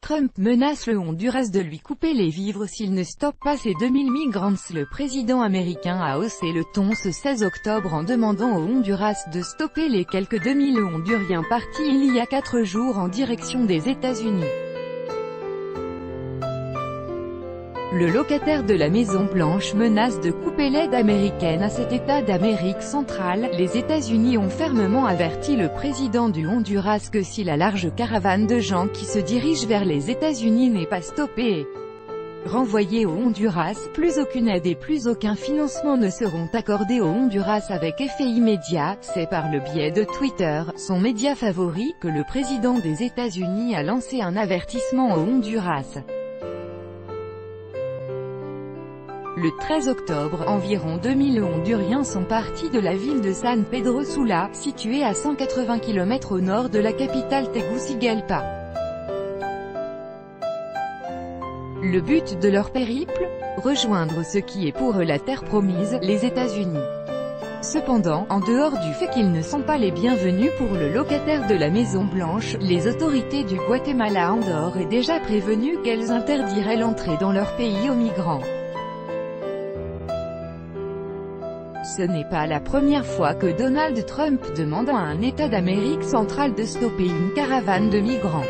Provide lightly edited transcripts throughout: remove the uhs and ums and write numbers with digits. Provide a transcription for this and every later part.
Trump menace le Honduras de lui couper les vivres s'il ne stoppe pas ses 2000 migrants. Le président américain a haussé le ton ce 16 octobre en demandant au Honduras de stopper les quelques 2000 Honduriens partis il y a 4 jours en direction des États-Unis. Le locataire de la Maison-Blanche menace de couper l'aide américaine à cet État d'Amérique centrale. Les États-Unis ont fermement averti le président du Honduras que si la large caravane de gens qui se dirigent vers les États-Unis n'est pas stoppée et renvoyée au Honduras, plus aucune aide et plus aucun financement ne seront accordés au Honduras avec effet immédiat. C'est par le biais de Twitter, son média favori, que le président des États-Unis a lancé un avertissement au Honduras. Le 13 octobre, environ 2000 Honduriens sont partis de la ville de San Pedro Sula, située à 180 km au nord de la capitale Tegucigalpa. Le but de leur périple? Rejoindre ce qui est pour eux la terre promise, les États-Unis. Cependant, en dehors du fait qu'ils ne sont pas les bienvenus pour le locataire de la Maison-Blanche, les autorités du Guatemala ont d'ores et déjà prévenu qu'elles interdiraient l'entrée dans leur pays aux migrants. Ce n'est pas la première fois que Donald Trump demande à un État d'Amérique centrale de stopper une caravane de migrants.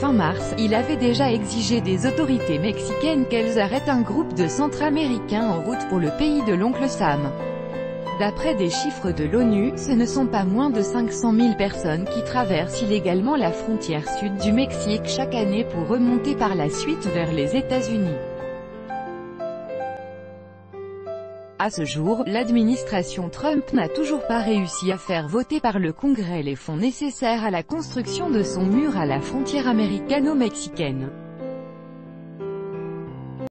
Fin mars, il avait déjà exigé des autorités mexicaines qu'elles arrêtent un groupe de Centra-Américains en route pour le pays de l'oncle Sam. D'après des chiffres de l'ONU, ce ne sont pas moins de 500 000 personnes qui traversent illégalement la frontière sud du Mexique chaque année pour remonter par la suite vers les États-Unis. À ce jour, l'administration Trump n'a toujours pas réussi à faire voter par le Congrès les fonds nécessaires à la construction de son mur à la frontière américano-mexicaine.